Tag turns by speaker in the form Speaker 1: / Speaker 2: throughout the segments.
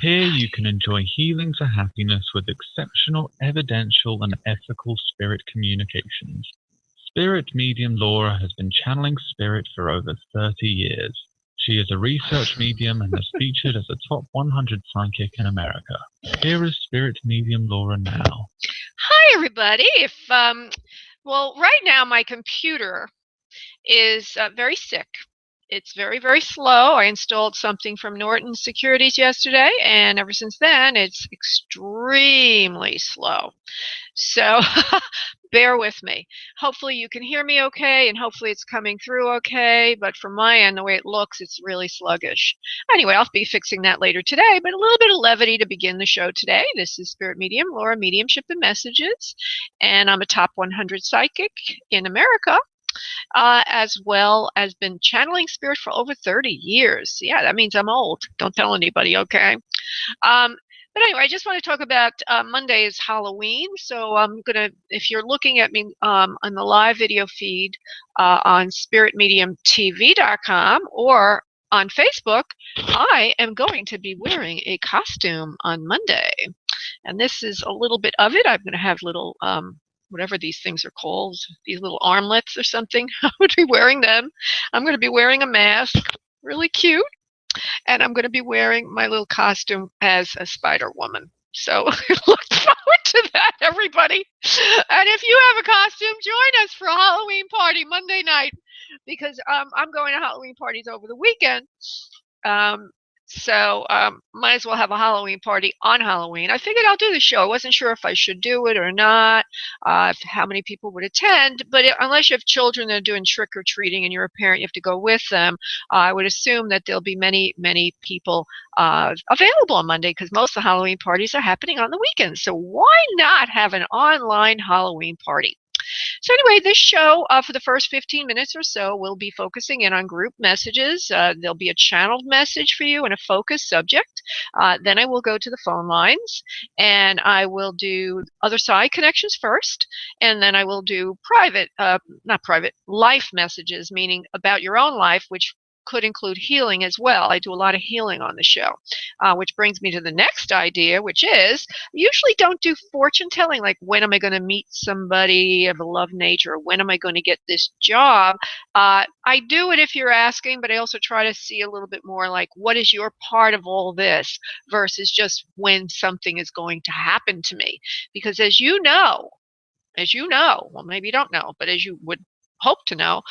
Speaker 1: Here you can enjoy healing to happiness with exceptional, evidential, and ethical spirit communications. Spirit medium Laura has been channeling spirit for over 30 years. She is a research medium and has featured as a top 100 psychic in America. Here is spirit medium Laura now.
Speaker 2: Hi, everybody. Well, right now my computer is very sick. It's very, very slow. I installed something from Norton Securities yesterday, and ever since then, it's extremely slow. So bear with me. Hopefully you can hear me okay, and hopefully it's coming through okay, but from my end, the way it looks, it's really sluggish. Anyway, I'll be fixing that later today, but a little bit of levity to begin the show today. This is Spirit Medium, Laura Mediumship and Messages, and I'm a top 100 psychic in America. As well as been channeling spirit for over 30 years. Yeah, that means I'm old. Don't tell anybody, okay? Um, but anyway, I just want to talk about Monday is Halloween. So I'm going to, if you're looking at me on the live video feed on spiritmediumtv.com or on Facebook, I am going to be wearing a costume on Monday. And this is a little bit of it. I'm going to have little whatever these things are called, these little armlets or something. I would be wearing them. I'm going to be wearing a mask, really cute, and I'm going to be wearing my little costume as a Spider Woman. So look forward to that, everybody. And if you have a costume, join us for a Halloween party Monday night because I'm going to Halloween parties over the weekend. Um, so might as well have a Halloween party on Halloween. I figured I'll do the show. I wasn't sure if I should do it or not, how many people would attend. But unless you have children that are doing trick or treating and you're a parent, you have to go with them. I would assume that there'll be many, many people available on Monday because most of the Halloween parties are happening on the weekend. So why not have an online Halloween party? So anyway, this show for the first 15 minutes or so will be focusing in on group messages. There'll be a channeled message for you and a focused subject. Then I will go to the phone lines and I will do other side connections first. And then I will do private, not private, life messages, meaning about your own life, which could include healing as well. I do a lot of healing on the show, which brings me to the next idea, which is I usually don't do fortune telling, like when am I going to meet somebody of a love nature, or when am I going to get this job. I do it if you're asking, but I also try to see a little bit more like what is your part of all this versus just when something is going to happen to me. Because as you know, well, maybe you don't know, but as you would hope to know,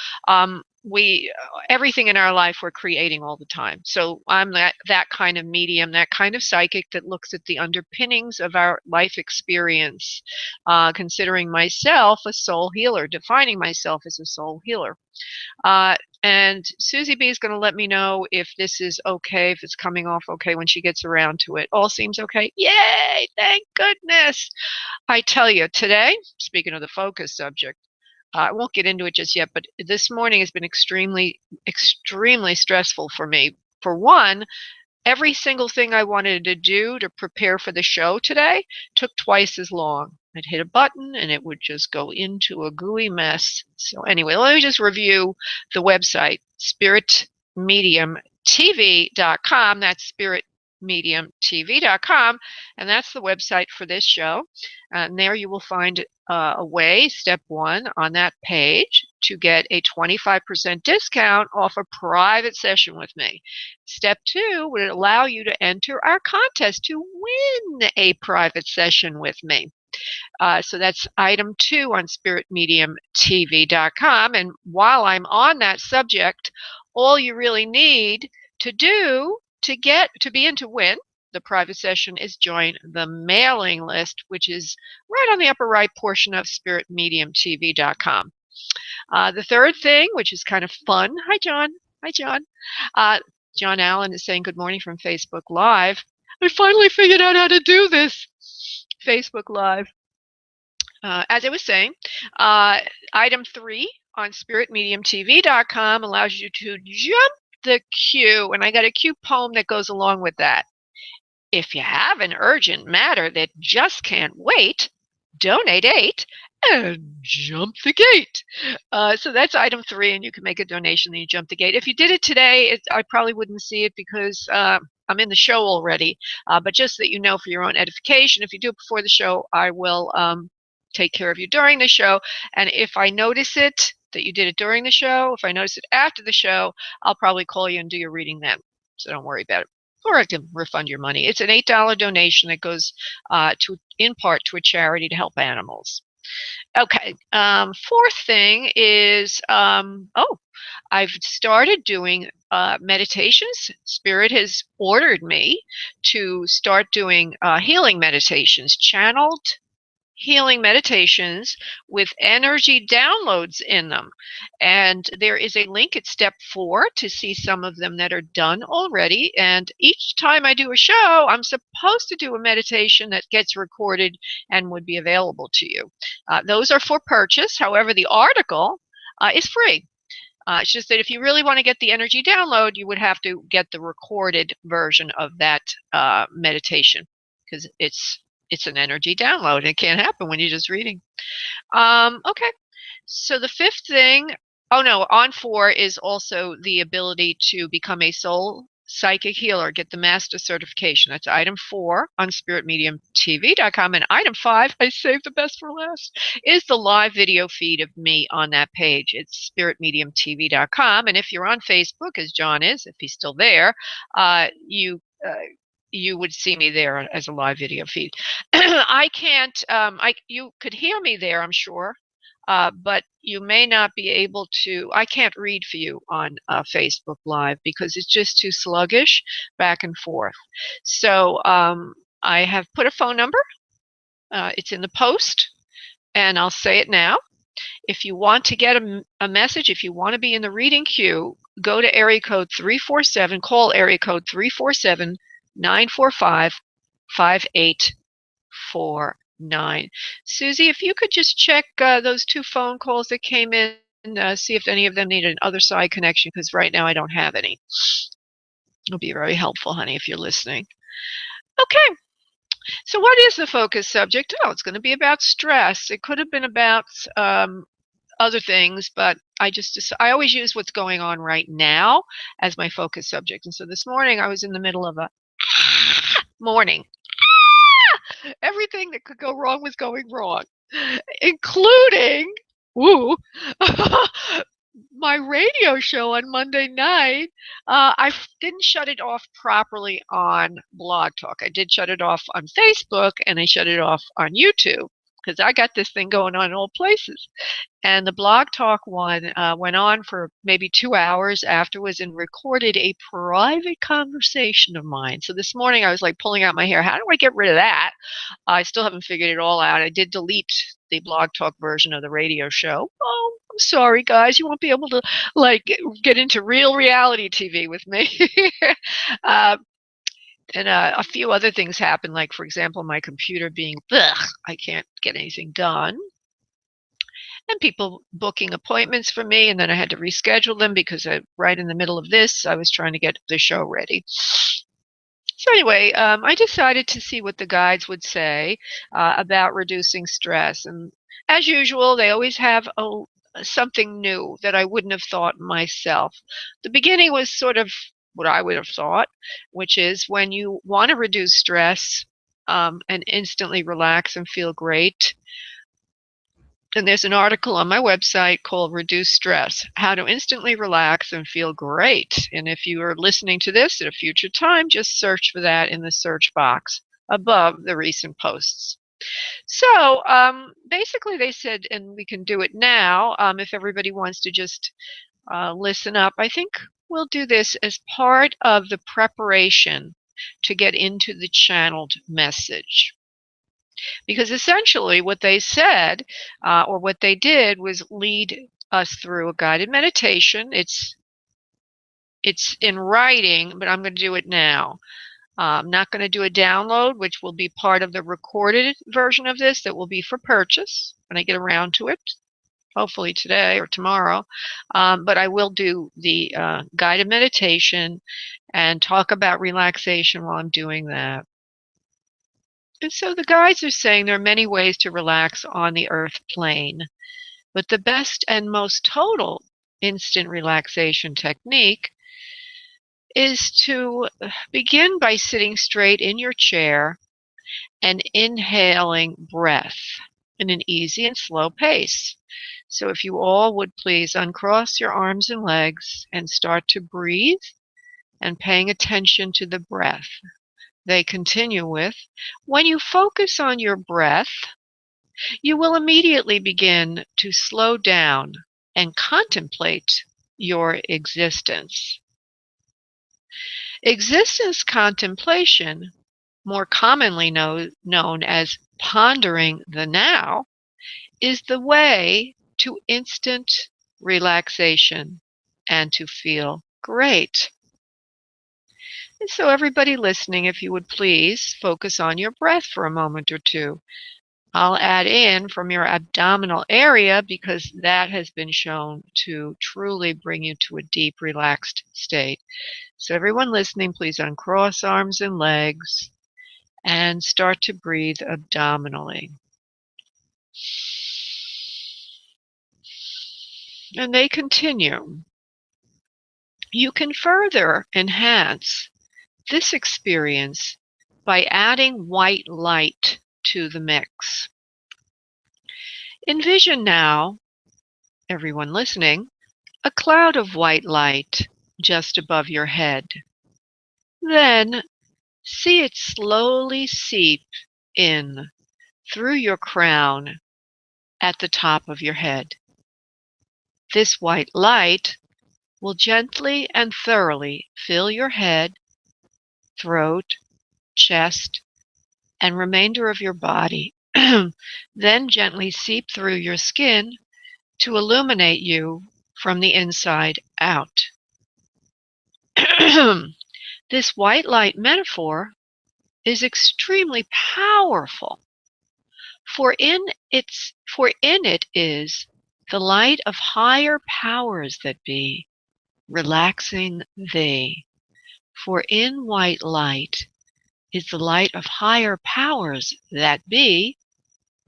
Speaker 2: we everything in our life we're creating all the time. So I'm that kind of medium, that kind of psychic that looks at the underpinnings of our life experience, considering myself a soul healer, defining myself as a soul healer. And Susie B is going to let me know if this is okay, if it's coming off okay when she gets around to it. All seems okay. Yay! Thank goodness. I tell you, today, speaking of the focus subject, I won't get into it just yet, but this morning has been extremely, extremely stressful for me. For one, every single thing I wanted to do to prepare for the show today took twice as long. I'd hit a button and it would just go into a gooey mess. So anyway, let me just review the website, spiritmediumtv.com. That's spiritmediumtv.com, and that's the website for this show. And there you will find a way, step one, on that page to get a 25% discount off a private session with me. Step two would allow you to enter our contest to win a private session with me. So that's item 2 on spiritmediumtv.com. And while I'm on that subject, all you really need to do to be in to win the private session is join the mailing list, which is right on the upper right portion of spiritmediumtv.com. The third thing, which is kind of fun. Hi, John. Hi, John. John Allen is saying good morning from Facebook Live. I finally figured out how to do this. Facebook Live. As I was saying, item 3 on spiritmediumtv.com allows you to jump the queue, and I got a cute poem that goes along with that. If you have an urgent matter that just can't wait, donate 8 and jump the gate. So that's item 3, and you can make a donation and you jump the gate. If you did it today, I probably wouldn't see it because I'm in the show already, but just that you know for your own edification, if you do it before the show, I will take care of you during the show. And if I notice it, that you did it during the show, if I notice it after the show, I'll probably call you and do your reading then. So don't worry about it. Or I can refund your money. It's an $8 donation that goes in part to a charity to help animals. Okay. Fourth thing is, I've started doing meditations. Spirit has ordered me to start doing healing meditations, channeled healing meditations with energy downloads in them. And there is a link at step 4 to see some of them that are done already. And each time I do a show, I'm supposed to do a meditation that gets recorded and would be available to you. Those are for purchase. However, the article is free. It's just that if you really want to get the energy download, you would have to get the recorded version of that meditation, because it's an energy download. It can't happen when you're just reading. Okay. So the fifth thing, on 4 is also the ability to become a soul psychic healer, get the master certification. That's item 4 on spiritmediumtv.com. And item 5, I saved the best for last, is the live video feed of me on that page. It's spiritmediumtv.com. And if you're on Facebook, as John is, if he's still there, you would see me there as a live video feed. I can't, you could hear me there, I'm sure, but you may not be able to. I can't read for you on Facebook Live because it's just too sluggish back and forth. So I have put a phone number. It's in the post, and I'll say it now. If you want to get a message, if you want to be in the reading queue, go to area code 347, call area code 347-945-5849. Susie, if you could just check those 2 phone calls that came in, see if any of them need an Otherside connection, because right now I don't have any. It'll be very helpful, honey, if you're listening. Okay. So what is the focus subject? Oh, it's going to be about stress. It could have been about other things, but I always use what's going on right now as my focus subject. And so this morning I was in the middle of a morning. Everything that could go wrong was going wrong, including my radio show on Monday night. I didn't shut it off properly on Blog Talk. I did shut it off on Facebook, and I shut it off on YouTube, because I got this thing going on in all places. And the Blog Talk one went on for maybe 2 hours afterwards and recorded a private conversation of mine. So this morning I was like pulling out my hair. How do I get rid of that? I still haven't figured it all out. I did delete the Blog Talk version of the radio show. Oh, I'm sorry, guys. You won't be able to get into real reality TV with me. And a few other things happened, like, for example, my computer being, I can't get anything done. And people booking appointments for me, and then I had to reschedule them because right in the middle of this, I was trying to get the show ready. So anyway, I decided to see what the guides would say about reducing stress. And as usual, they always have something new that I wouldn't have thought myself. The beginning was sort of what I would have thought, which is when you want to reduce stress and instantly relax and feel great. And there's an article on my website called Reduce Stress, How to Instantly Relax and Feel Great. And if you are listening to this at a future time, just search for that in the search box above the recent posts. So basically they said, and we can do it now, if everybody wants to just listen up. I think we'll do this as part of the preparation to get into the channeled message. Because essentially what they said, or what they did, was lead us through a guided meditation. It's in writing, but I'm going to do it now. I'm not going to do a download, which will be part of the recorded version of this that will be for purchase when I get around to it, hopefully today or tomorrow. But I will do the guided meditation and talk about relaxation while I'm doing that. And so the guides are saying there are many ways to relax on the earth plane, but the best and most total instant relaxation technique is to begin by sitting straight in your chair and inhaling breath in an easy and slow pace. So if you all would please uncross your arms and legs and start to breathe and paying attention to the breath. They continue with, when you focus on your breath, you will immediately begin to slow down and contemplate your existence. Existence contemplation, more commonly known as pondering the now, is the way to instant relaxation and to feel great. And so everybody listening, if you would please focus on your breath for a moment or two. I'll add in from your abdominal area because that has been shown to truly bring you to a deep, relaxed state. So everyone listening, please uncross arms and legs and start to breathe abdominally. And they continue. You can further enhance this experience by adding white light to the mix. Envision now, everyone listening, a cloud of white light just above your head. Then see it slowly seep in through your crown at the top of your head. This white light will gently and thoroughly fill your head, throat, chest, and remainder of your body. Then gently seep through your skin to illuminate you from the inside out. This white light metaphor is extremely powerful, for in it is the light of higher powers that be, relaxing thee. For in white light is the light of higher powers that be,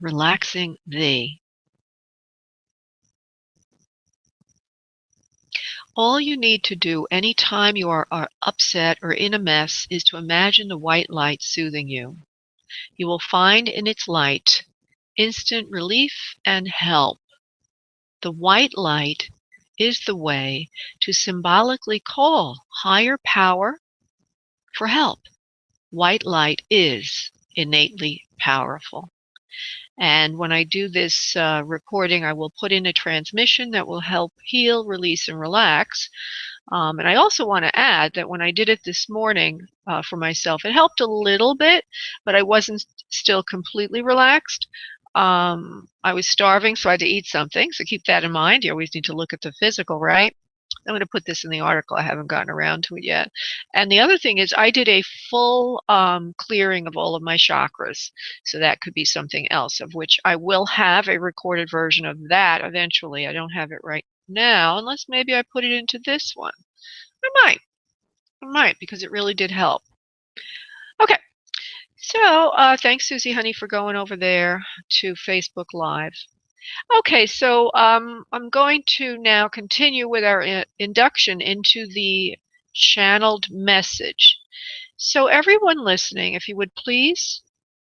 Speaker 2: relaxing thee. All you need to do anytime you are upset or in a mess is to imagine the white light soothing you. You will find in its light instant relief and help. The white light is the way to symbolically call higher power for help. White light is innately powerful. And when I do this recording, I will put in a transmission that will help heal, release, and relax. And I also want to add that when I did it this morning for myself, it helped a little bit, but I wasn't still completely relaxed. I was starving, so I had to eat something. So keep that in mind. You always need to look at the physical, right? I'm going to put this in the article. I haven't gotten around to it yet. And the other thing is I did a full clearing of all of my chakras. So that could be something else, of which I will have a recorded version of that eventually. I don't have it right now, unless maybe I put it into this one. I might, because it really did help. Okay. So thanks, Susie Honey, for going over there to Facebook Live. Okay, so I'm going to now continue with our induction into the channeled message. So everyone listening, if you would please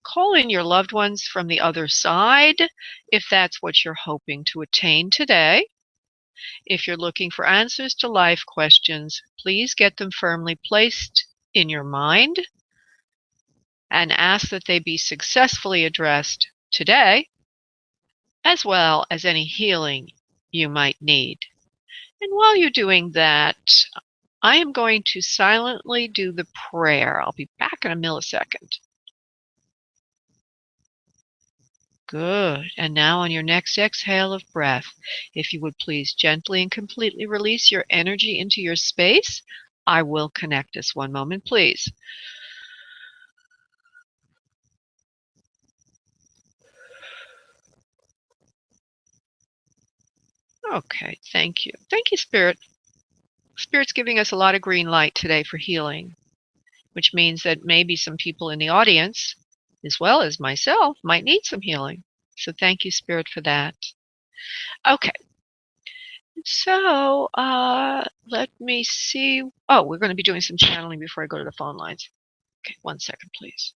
Speaker 2: call in your loved ones from the other side, if that's what you're hoping to attain today. If you're looking for answers to life questions, please get them firmly placed in your mind and ask that they be successfully addressed today, as well as any healing you might need. And while you're doing that, I am going to silently do the prayer. I'll be back in a millisecond. Good. And now on your next exhale of breath, if you would please gently and completely release your energy into your space, I will connect us. One moment, please. Okay, thank you. Thank you, Spirit. Spirit's giving us a lot of green light today for healing, which means that maybe some people in the audience, as well as myself, might need some healing. So thank you, Spirit, for that. Okay. So, let me see. Oh, we're going to be doing some channeling before I go to the phone lines. Okay, 1 second, please.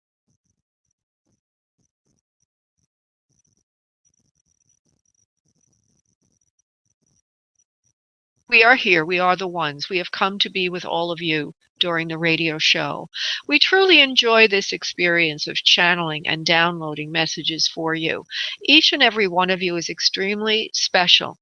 Speaker 2: We are here. We are the ones. We have come to be with all of you during the radio show. We truly enjoy this experience of channeling and downloading messages for you. Each and every one of you is extremely special,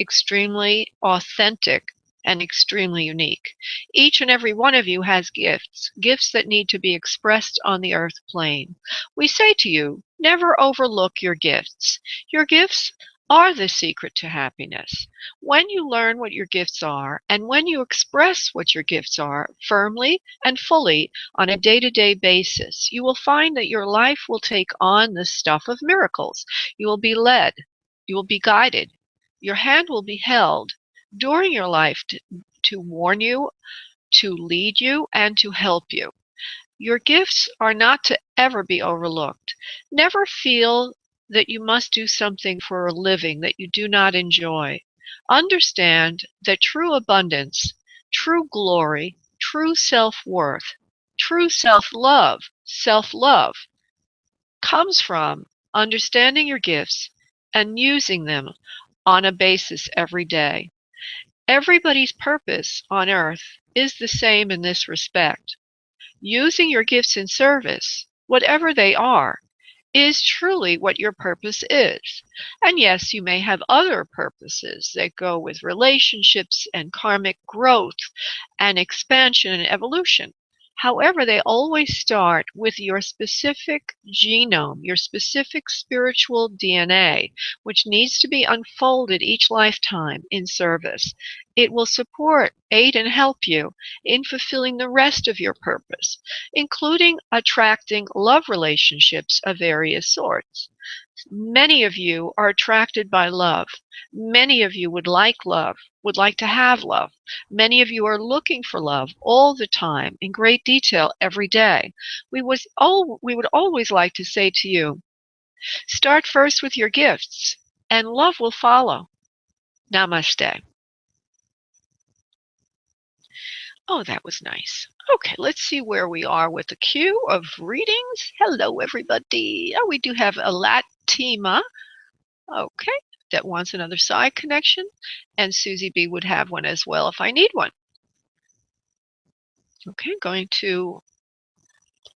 Speaker 2: extremely authentic, and extremely unique. Each and every one of you has gifts, gifts that need to be expressed on the earth plane. We say to you, never overlook your gifts. Your gifts are the secret to happiness. When you learn what your gifts are, and when you express what your gifts are firmly and fully on a day-to-day basis, you will find that your life will take on the stuff of miracles. You will be led. You will be guided. Your hand will be held during your life to warn you, to lead you, and to help you. Your gifts are not to ever be overlooked. Never feel that you must do something for a living that you do not enjoy. Understand that true abundance, true glory, true self-worth, true self-love comes from understanding your gifts and using them on a basis every day. Everybody's purpose on earth is the same in this respect. Using your gifts in service, whatever they are, is truly what your purpose is. And yes, you may have other purposes that go with relationships and karmic growth and expansion and evolution. However, they always start with your specific genome, your specific spiritual DNA, which needs to be unfolded each lifetime in service. It will support, aid, and help you in fulfilling the rest of your purpose, including attracting love relationships of various sorts. Many of you are attracted by love. Many of you would like love, would like to have love. Many of you are looking for love all the time, in great detail, every day. We would always like to say to you, start first with your gifts, and love will follow. Namaste. Oh, that was nice. Okay, let's see where we are with the queue of readings. Hello, everybody. Oh, we do have a Latima. Okay, that wants another side connection. And Susie B would have one as well if I need one. Okay, going to,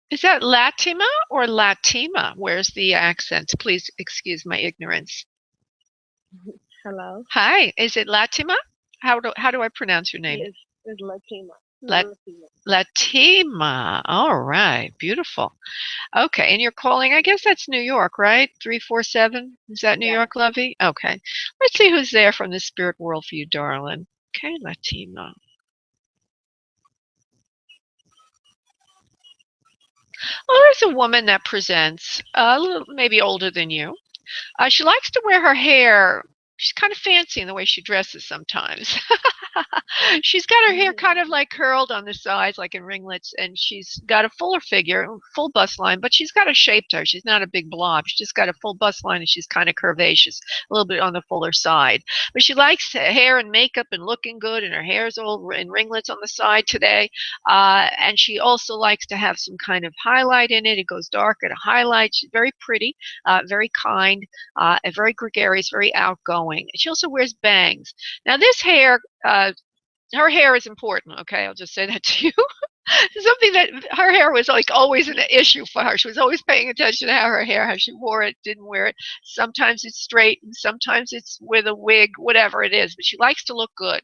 Speaker 2: is that Latima or Latima? Where's the accent? Please excuse my ignorance.
Speaker 3: Hello.
Speaker 2: Hi, is it Latima? How do I pronounce your name?
Speaker 3: Yes, it's Latima.
Speaker 2: Latima. All right, beautiful. Okay, and you're calling, I guess that's New York, right? 347? Is that New York, Lovey? Okay. Let's see who's there from the spirit world for you, darling. Okay, Latima. Well, there's a woman that presents, a little, maybe older than you. She likes to wear her hair. She's kind of fancy in the way she dresses sometimes. She's got her hair kind of like curled on the sides, like in ringlets, and she's got a fuller figure, full bust line, but she's got a shape to her. She's not a big blob. She's just got a full bust line, and she's kind of curvaceous, a little bit on the fuller side. But she likes hair and makeup and looking good, and her hair's all in ringlets on the side today. And she also likes to have some kind of highlight in it. It goes darker to highlight. She's very pretty, very kind, and very gregarious, very outgoing. She also wears bangs. Now, this hair, her hair is important, okay? I'll just say that to you. Something that her hair was like always an issue for her. She was always paying attention to how she wore it, didn't wear it. Sometimes it's straight and sometimes it's with a wig, whatever it is, but she likes to look good.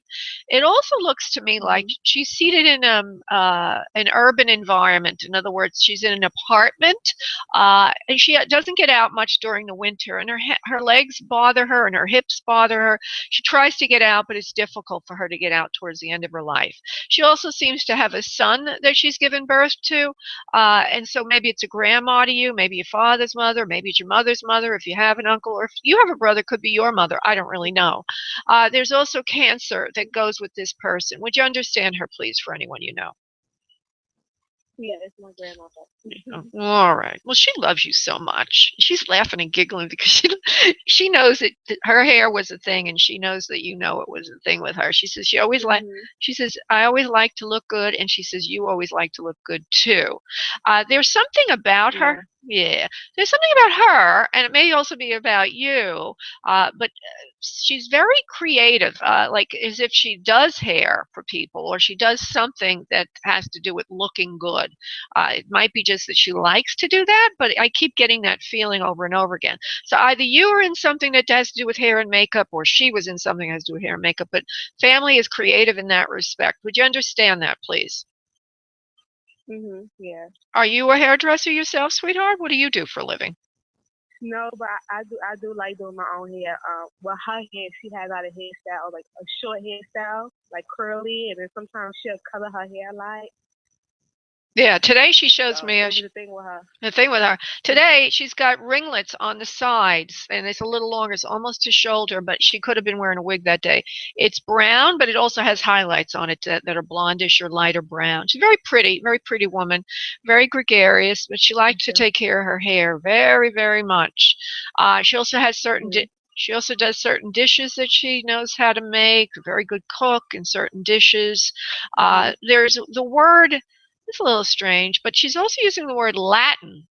Speaker 2: It also looks to me like she's seated in an urban environment. In other words, she's in an apartment, and she doesn't get out much during the winter, and her legs bother her and her hips bother her. She tries to get out, but it's difficult for her to get out towards the end of her life. She also seems to have a son that she's given birth to, and so maybe it's a grandma to you, maybe your father's mother, maybe it's your mother's mother if you have an uncle, or if you have a brother, could be your mother. I don't really know. There's also cancer that goes with this person. Would you understand her, please, for anyone you know?
Speaker 3: Yeah, it's my grandmother.
Speaker 2: All right. Well, she loves you so much. She's laughing and giggling because she knows that her hair was a thing, and she knows that you know it was a thing with her. She says she says I always like to look good, and she says you always like to look good too. There's something about
Speaker 3: Yeah.
Speaker 2: her. Yeah, there's something about her, and it may also be about you. But she's very creative, like as if she does hair for people, or she does something that has to do with looking good. It might be just that she likes to do that, but I keep getting that feeling over and over again. So either you are in something that has to do with hair and makeup, or she was in something that has to do with hair and makeup. But family is creative in that respect. Would you understand that, please?
Speaker 3: Yeah.
Speaker 2: Are you a hairdresser yourself, sweetheart? What do you do for a living?
Speaker 3: No, but I do like doing my own hair. Well, her hair, she has out a hairstyle, like a short hairstyle, like curly, and then sometimes she'll color her hair like.
Speaker 2: Yeah, today she shows
Speaker 3: So
Speaker 2: me
Speaker 3: that was the thing with her.
Speaker 2: Today she's got ringlets on the sides, and it's a little longer. It's almost to shoulder, but she could have been wearing a wig that day. It's brown, but it also has highlights on it that are blondish or lighter brown. She's very pretty woman, very gregarious, but she likes to take care of her hair very, very much. She also has she also does certain dishes that she knows how to make, a very good cook in certain dishes. There's the word, it's a little strange, but she's also using the word Latin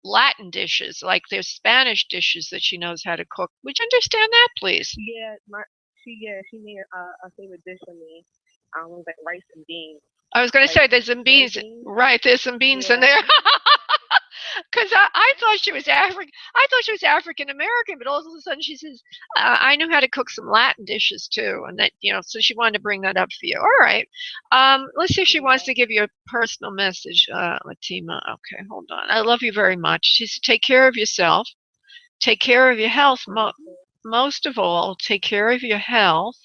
Speaker 2: dishes, like there's Spanish dishes that she knows how to cook. Would you understand that, please?
Speaker 3: Yeah, she made a favorite dish for me. Like rice and beans.
Speaker 2: I was going to say there's some beans, right? There's some beans in there. Because I thought she was African. I thought she was African American, but all of a sudden she says, "I knew how to cook some Latin dishes too," and that so she wanted to bring that up for you. All right, let's see if she wants to give you a personal message, Latima. Okay, hold on. I love you very much. She said, "Take care of yourself. Take care of your health. Most of all, take care of your health."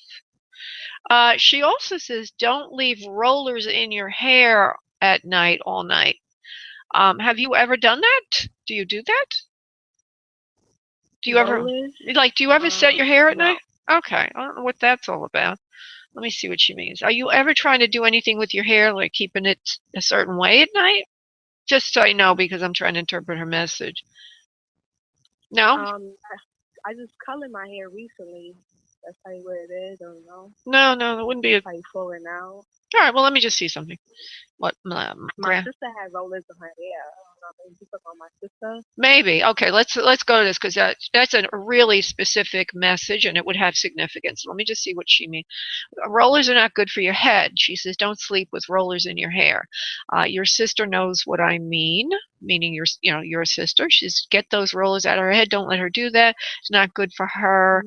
Speaker 2: She also says, "Don't leave rollers in your hair at night all night." Have you ever done that? Do you do that? Do you ever set your hair at night? Okay, I don't know what that's all about. Let me see what she means. Are you ever trying to do anything with your hair, like keeping it a certain way at night? Just so I know, because I'm trying to interpret her message. No?
Speaker 3: I just colored my hair recently. That's probably what it is. I don't know.
Speaker 2: No, it wouldn't be.
Speaker 3: Probably falling out.
Speaker 2: All right, well, let me just see something. What?
Speaker 3: My sister had rollers in her hair. I don't know. Maybe you took on my sister.
Speaker 2: Maybe. Okay, let's go to this, because that's a really specific message, and it would have significance. Let me just see what she means. Rollers are not good for your head. She says, don't sleep with rollers in your hair. Your sister knows what I mean, meaning you're a sister. She's, get those rollers out of her head. Don't let her do that. It's not good for her.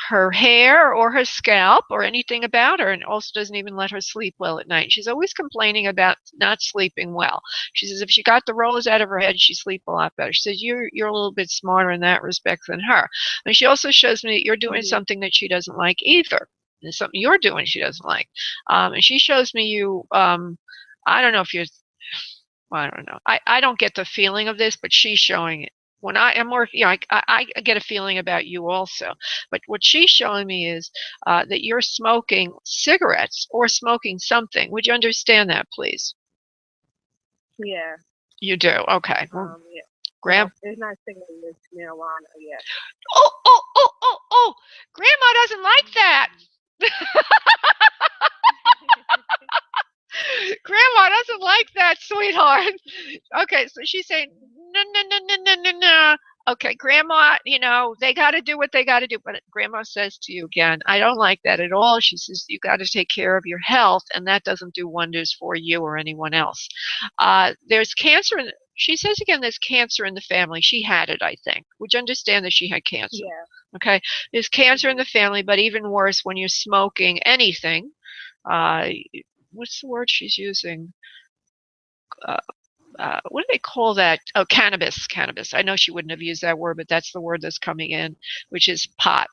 Speaker 2: Her hair or her scalp or anything about her, and also doesn't even let her sleep well at night. She's always complaining about not sleeping well. She says if she got the rollers out of her head, she'd sleep a lot better. She says you're a little bit smarter in that respect than her. And she also shows me that you're doing something that she doesn't like either. There's something you're doing she doesn't like. And she shows me you, I don't know if you're, well, I don't know. I don't get the feeling of this, but she's showing it. When I am more, I get a feeling about you also. But what she's showing me is that you're smoking cigarettes or smoking something. Would you understand that, please?
Speaker 3: Yeah.
Speaker 2: You do? Okay.
Speaker 3: Yeah.
Speaker 2: Graham?
Speaker 3: It's not cigarettes, it's marijuana, yeah.
Speaker 2: Oh! Grandma doesn't like that. Grandma doesn't like that, sweetheart. Okay, so she's saying, no. Okay, Grandma, they got to do what they got to do. But Grandma says to you again, I don't like that at all. She says, you got to take care of your health, and that doesn't do wonders for you or anyone else. There's cancer she says again, there's cancer in the family. She had it, I think. Would you understand that she had cancer?
Speaker 3: Yeah.
Speaker 2: Okay, there's cancer in the family, but even worse when you're smoking anything. What's the word she's using? What do they call that? Oh, cannabis. I know she wouldn't have used that word, but that's the word that's coming in, which is pot.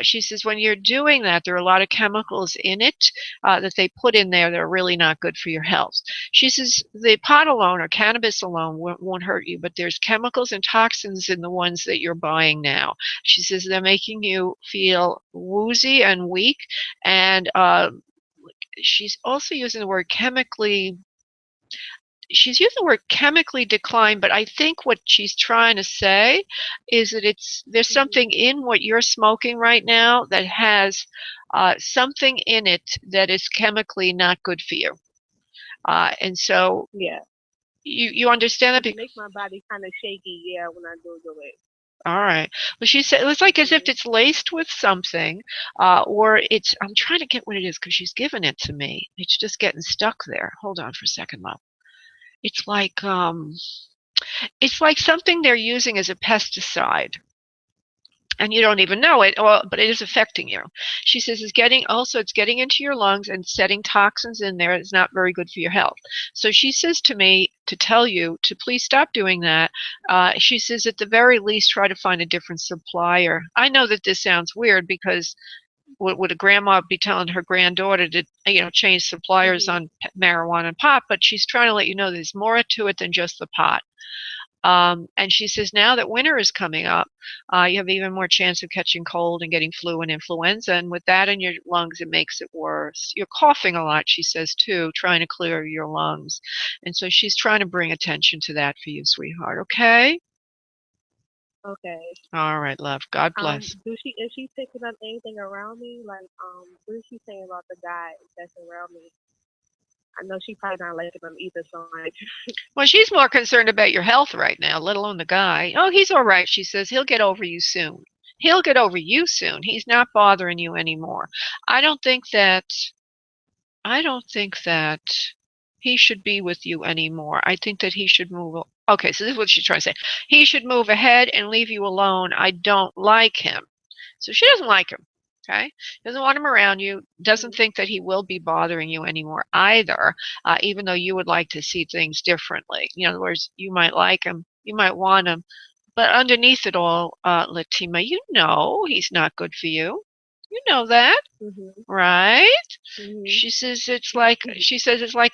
Speaker 2: She says when you're doing that, there are a lot of chemicals in it that they put in there that are really not good for your health. She says the pot alone or cannabis alone won't hurt you, but there's chemicals and toxins in the ones that you're buying now. She says they're making you feel woozy and weak, and she's also using the word chemically she's using the word chemically decline, but I think what she's trying to say is that there's something in what you're smoking right now that has something in it that is chemically not good for you. And so
Speaker 3: Yeah.
Speaker 2: you understand that?
Speaker 3: It makes my body kind of shaky, yeah, when I do it.
Speaker 2: All right. Well, she said it was like as if it's laced with something, or it's. I'm trying to get what it is because she's given it to me. It's just getting stuck there. Hold on for a second, love. It's like something they're using as a pesticide, and you don't even know it, but it is affecting you. She says it's getting into your lungs and setting toxins in there. It's not very good for your health. So she says to me to tell you to please stop doing that. She says at the very least try to find a different supplier. I know that this sounds weird because would a grandma be telling her granddaughter to change suppliers on marijuana and pot? But she's trying to let you know there's more to it than just the pot. And she says now that winter is coming up, you have even more chance of catching cold and getting flu and influenza. And with that in your lungs, it makes it worse. You're coughing a lot, she says, too, trying to clear your lungs. And so she's trying to bring attention to that for you, sweetheart. Okay?
Speaker 3: Okay.
Speaker 2: All right, love. God bless.
Speaker 3: Is she picking up anything around me? Like, what is she saying about the guy that's around me? I know she probably not liking them either so much.
Speaker 2: Well, she's more concerned about your health right now, let alone the guy. Oh, he's all right, she says. He'll get over you soon. He'll get over you soon. He's not bothering you anymore. I don't think that he should be with you anymore. I think that he should move. Okay, so this is what she's trying to say. He should move ahead and leave you alone. I don't like him. So she doesn't like him. Okay, doesn't want him around you. Doesn't think that he will be bothering you anymore either. Even though you would like to see things differently. In other words, you might like him, you might want him, but underneath it all, Latima, you know he's not good for you. You know that, right? She says it's like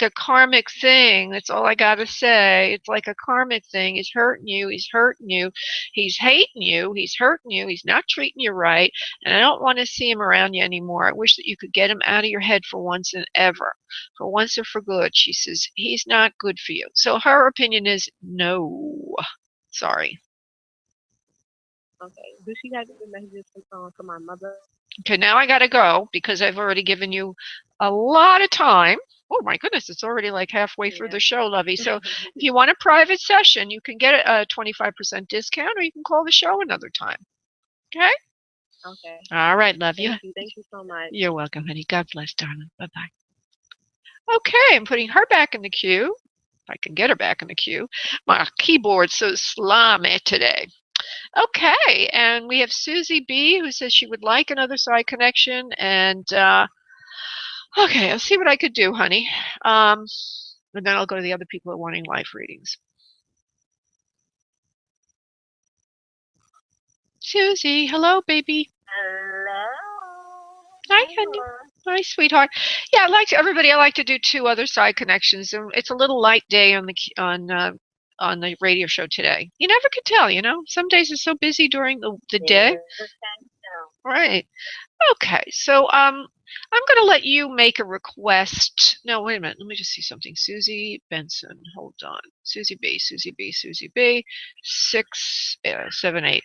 Speaker 2: a karmic thing. That's all I gotta say. It's like a karmic thing. He's hurting you. He's hurting you. He's hating you. He's hurting you. He's not treating you right. And I don't want to see him around you anymore. I wish that you could get him out of your head for once and ever, for once and for good. She says he's not good for you. So her opinion is no. Sorry.
Speaker 3: Okay. Does she have any messages from my mother?
Speaker 2: Okay, now I got to go because I've already given you a lot of time. Oh my goodness, it's already like halfway through the show, Lovey. So if you want a private session, you can get a 25% discount or you can call the show another time. Okay?
Speaker 3: Okay.
Speaker 2: All right, love you.
Speaker 3: Thank you so much.
Speaker 2: You're welcome, honey. God bless, darling. Bye-bye. Okay, I'm putting her back in the queue. If I can get her back in the queue. My keyboard's so slimy today. Okay, and we have Susie B, who says she would like another side connection, and okay, I'll see what I could do, honey. And then I'll go to the other people who are wanting life readings. Susie, hello, baby.
Speaker 3: Hello.
Speaker 2: Hi, honey. Hi, sweetheart. Yeah, I like to do 2 other side connections, and it's a little light day on the radio show today. You never could tell, Some days are so busy during the day. Right. Okay. So I'm going to let you make a request. No, wait a minute. Let me just see something. Susie Benson. Hold on. Susie B. 678.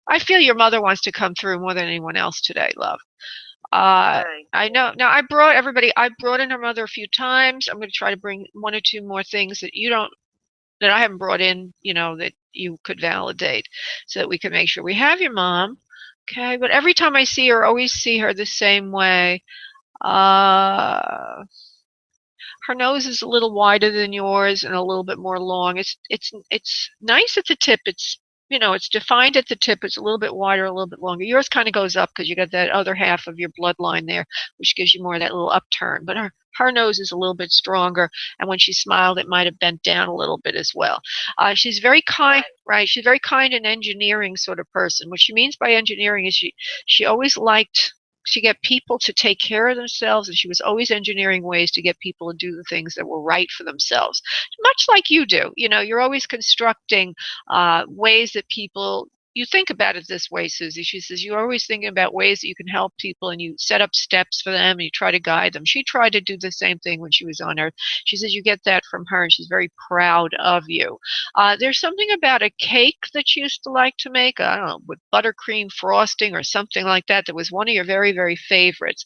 Speaker 2: I feel your mother wants to come through more than anyone else today, love. I know. Now I brought in her mother a few times. I'm going to try to bring 1 or 2 more things that I haven't brought in, that you could validate so that we can make sure we have your mom. Okay, but every time I see her, I always see her the same way. Her nose is a little wider than yours and a little bit more long. It's nice at the tip. It's defined at the tip. It's a little bit wider, a little bit longer. Yours kind of goes up because you got that other half of your bloodline there, which gives you more of that little upturn. But her nose is a little bit stronger, and when she smiled, it might have bent down a little bit as well. She's very kind, right? She's very kind and engineering sort of person. What she means by engineering is she always liked to get people to take care of themselves, and she was always engineering ways to get people to do the things that were right for themselves, much like you do. You're always constructing ways that people you think about it this way, Susie. She says, you're always thinking about ways that you can help people and you set up steps for them and you try to guide them. She tried to do the same thing when she was on Earth. She says you get that from her and she's very proud of you. There's something about a cake that she used to like to make, I don't know, with buttercream frosting or something like that. That was one of your very, very favorites.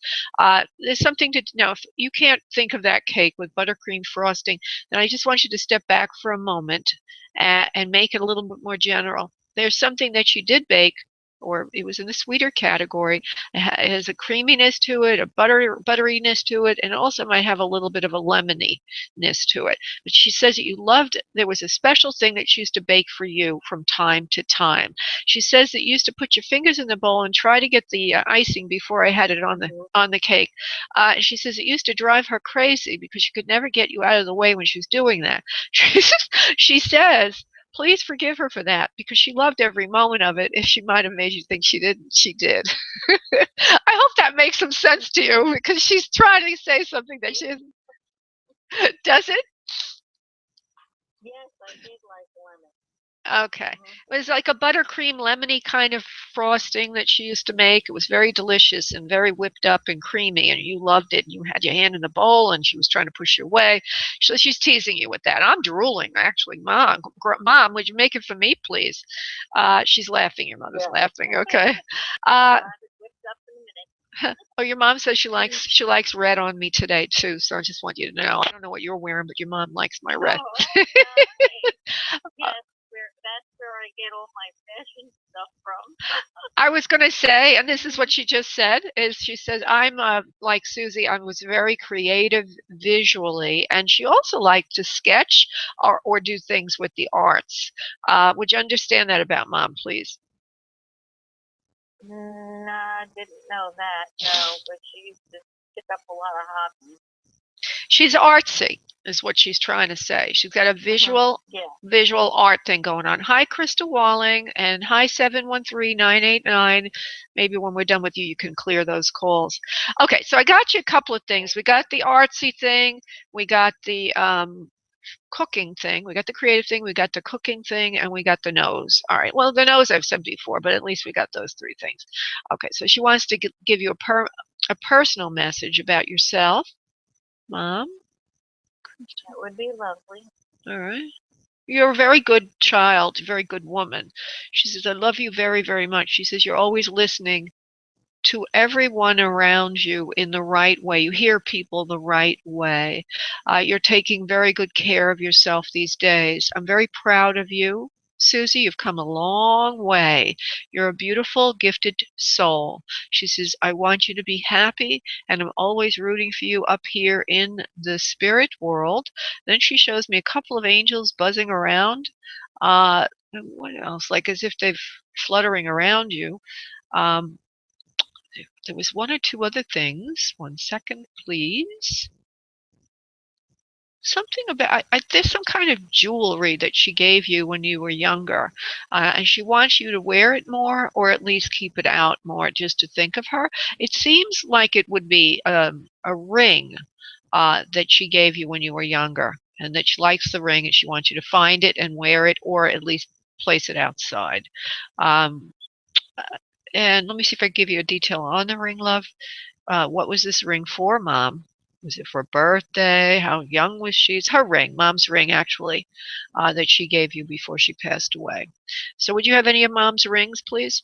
Speaker 2: There's something to, now, if you can't think of that cake with buttercream frosting, then I just want you to step back for a moment and make it a little bit more general. There's something that you did bake, or it was in the sweeter category. It has a creaminess to it, a butteriness to it, and it also might have a little bit of a lemoniness to it. But she says that you loved it. There was a special thing that she used to bake for you from time to time. She says that you used to put your fingers in the bowl and try to get the icing before I had it on the cake. She says it used to drive her crazy because she could never get you out of the way when she was doing that. She says, please forgive her for that because she loved every moment of it. If she might have made you think she didn't, she did. I hope that makes some sense to you because she's trying to say something that she isn't. Does it?
Speaker 3: Yes, I did like lemon.
Speaker 2: Okay. It was like a buttercream lemony kind of frosting that she used to make. It was very delicious and very whipped up and creamy, and you loved it. You had your hand in the bowl, and she was trying to push you away. So she's teasing you with that. I'm drooling, actually. Mom, would you make it for me, please? She's laughing. Your mother's laughing. Okay. Oh, your mom says she likes red on me today too. So I just want you to know. I don't know what you're wearing, but your mom likes my red.
Speaker 3: Oh, yes. That's where I get all my fashion stuff from.
Speaker 2: I was going to say, and this is what she just said, is she says, I'm like Susie, I was very creative visually, and she also liked to sketch or do things with the arts. Would you understand that about Mom, please?
Speaker 3: No, I didn't know that, no, but she used to pick up a lot of hobbies.
Speaker 2: She's artsy, is what she's trying to say. She's got a visual art thing going on. Hi, Krista Walling, and hi, 713-989. Maybe when we're done with you, you can clear those calls. Okay, so I got you a couple of things. We got the artsy thing. We got the cooking thing. We got the creative thing. We got the cooking thing, and we got the nose. All right. Well, the nose I've said before, but at least we got those three things. Okay, so she wants to give you a personal message about yourself. Mom?
Speaker 3: That would be lovely.
Speaker 2: All right. You're a very good child, a very good woman. She says, I love you very, very much. She says, you're always listening to everyone around you in the right way. You hear people the right way. You're taking very good care of yourself these days. I'm very proud of you. Susie, you've come a long way. You're a beautiful, gifted soul. She says, I want you to be happy, and I'm always rooting for you up here in the spirit world. Then she shows me a couple of angels buzzing around. And what else? Like as if they're fluttering around you. There was one or two other things. 1 second, please. Something about, there's some kind of jewelry that she gave you when you were younger, and she wants you to wear it more, or at least keep it out more, just to think of her. It seems like it would be a ring that she gave you when you were younger, and that she likes the ring, and she wants you to find it and wear it, or at least place it outside. And let me see if I can give you a detail on the ring, love. What was this ring for, Mom? Was it for birthday? How young was she? It's her ring, Mom's ring, actually, that she gave you before she passed away. So would you have any of Mom's rings, please?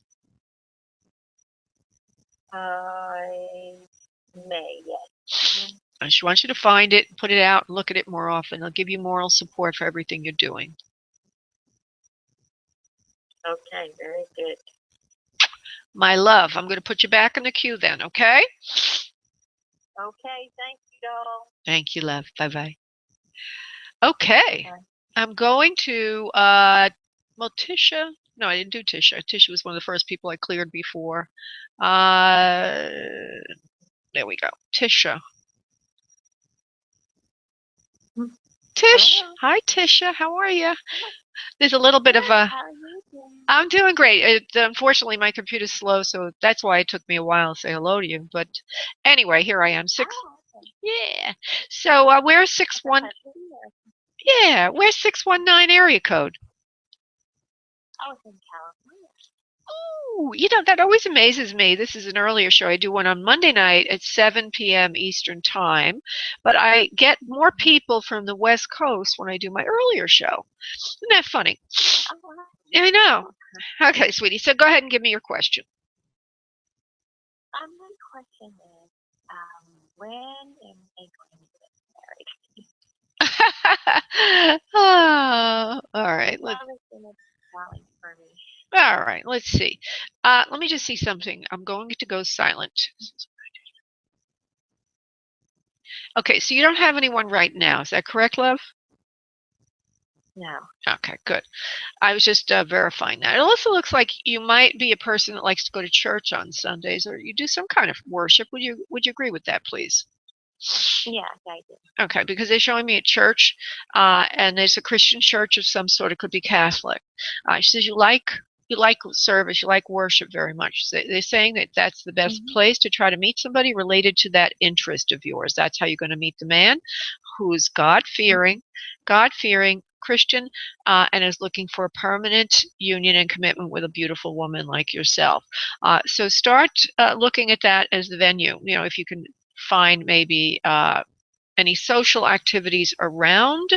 Speaker 3: I may, yes.
Speaker 2: She wants you to find it, put it out, and look at it more often. They'll give you moral support for everything you're doing.
Speaker 3: Okay, very good.
Speaker 2: My love, I'm going to put you back in the queue then, okay?
Speaker 3: Okay, thank you, doll.
Speaker 2: Thank you, love. Bye-bye. Okay. I'm going to, well, Tisha. No, I didn't do Tisha. Tisha was one of the first people I cleared before. There we go. Tisha. Tish.
Speaker 3: Hello.
Speaker 2: Hi, Tisha. How are you? There's a little bit of a...
Speaker 3: How are you doing?
Speaker 2: I'm doing great. Unfortunately, my computer's slow, so that's why it took me a while to say hello to you. But anyway, here I am. Yeah. So where's 61? Yeah, where's 619 area code?
Speaker 3: I was in California.
Speaker 2: Ooh, you know, that always amazes me. This is an earlier show. I do one on Monday night at 7 p.m. Eastern Time, but I get more people from the West Coast when I do my earlier show. Isn't that funny?
Speaker 3: Oh, wow.
Speaker 2: I know. Okay, sweetie, so go ahead and give me your question.
Speaker 3: My question is, when am I going to get married?
Speaker 2: Oh, all right.
Speaker 3: Love has been a challenge for me.
Speaker 2: All right, let's see. Let me just see something. I'm going to go silent. Okay, so you don't have anyone right now. Is that correct, love?
Speaker 3: No.
Speaker 2: Okay, good. I was just verifying that. It also looks like you might be a person that likes to go to church on Sundays, or you do some kind of worship. Would you agree with that, please?
Speaker 3: Yes, I do.
Speaker 2: Okay, because they're showing me a church, and there's a Christian church of some sort. It could be Catholic. She says you like service, you like worship very much. So they're saying that that's the best place to try to meet somebody related to that interest of yours. That's how you're going to meet the man who's God-fearing, Christian, and is looking for a permanent union and commitment with a beautiful woman like yourself. So start looking at that as the venue. You know, if you can find maybe any social activities around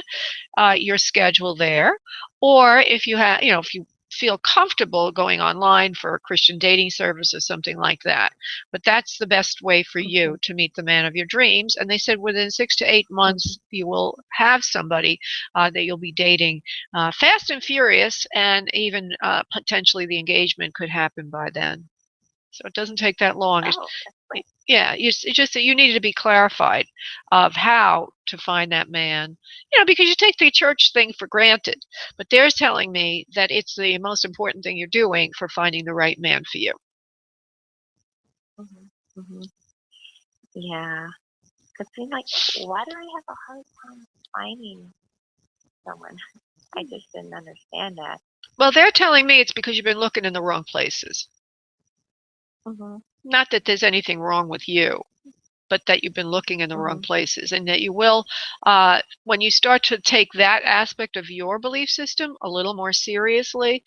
Speaker 2: your schedule there, or if you have, you know, if you feel comfortable going online for a Christian dating service or something like that. But that's the best way for you to meet the man of your dreams. And they said within 6 to 8 months, you will have somebody that you'll be dating fast and furious, and even potentially the engagement could happen by then. So it doesn't take that long.
Speaker 3: Oh,
Speaker 2: Yeah, it's just that you needed to be clarified of how to find that man. You know, because you take the church thing for granted, but they're telling me that it's the most important thing you're doing for finding the right man for you.
Speaker 3: Yeah. Because seems like, why do I have a hard time finding someone? I just didn't understand that.
Speaker 2: Well, they're telling me it's because you've been looking in the wrong places. Not that there's anything wrong with you, but that you've been looking in the wrong places, and that you will, when you start to take that aspect of your belief system a little more seriously,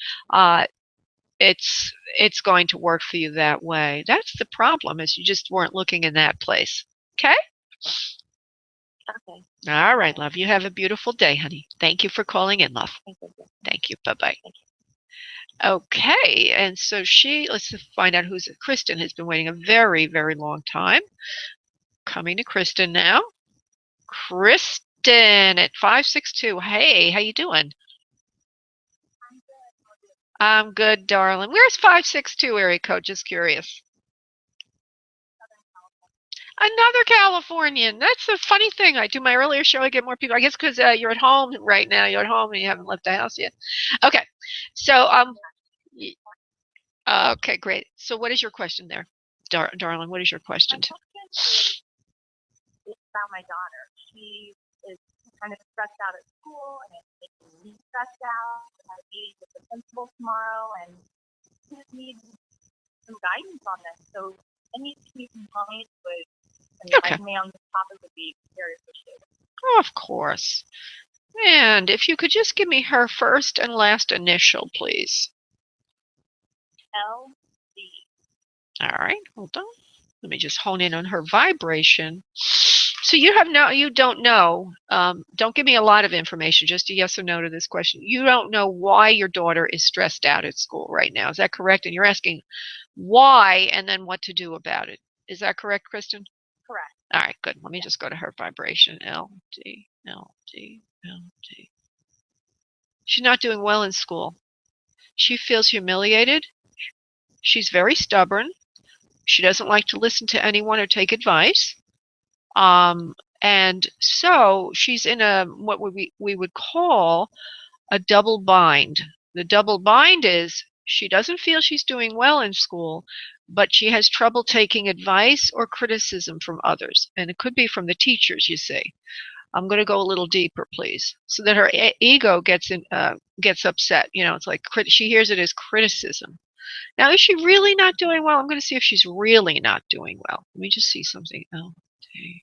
Speaker 2: it's going to work for you that way. That's the problem, is you just weren't looking in that place. Okay?
Speaker 3: Okay.
Speaker 2: All right, love. You have a beautiful day, honey. Thank you for calling in, love.
Speaker 3: Thank you.
Speaker 2: Thank you. Bye-bye. Okay, and so let's find out who's Kristen has been waiting a very, very long time. Coming to Kristen now. Kristen at 562. Hey, how you doing? I'm good, darling. Where's 562 area code? Just curious. Another Californian. That's the funny thing. I do my earlier show, I get more people. I guess because you're at home right now. You're at home and you haven't left the house yet. Okay. So, okay, great. So what is your question there? Darling, what is your question?
Speaker 3: My question is about my daughter. She is kind of stressed out at school, and it's making me stressed out. I have a meeting with the principal tomorrow, and she just needs some guidance on this. So any compliance would enlighten me on this topic would be very appreciated.
Speaker 2: Of course. And if you could just give me her first and last initial, please.
Speaker 3: LD.
Speaker 2: All right, hold on. Let me just hone in on her vibration. So you don't know, don't give me a lot of information, just a yes or no to this question. You don't know why your daughter is stressed out at school right now. Is that correct? And you're asking why and then what to do about it. Is that correct, Kristen?
Speaker 3: Correct.
Speaker 2: All right, good. Let me just go to her vibration. LD, LD, LD. She's not doing well in school. She feels humiliated. She's very stubborn. She doesn't like to listen to anyone or take advice. And so she's in what we would call a double bind. The double bind is she doesn't feel she's doing well in school, but she has trouble taking advice or criticism from others. And it could be from the teachers, you see. I'm going to go a little deeper, please, so that her ego gets upset. You know, it's like she hears it as criticism. Now, is she really not doing well? I'm going to see if she's really not doing well. Let me just see something. Okay.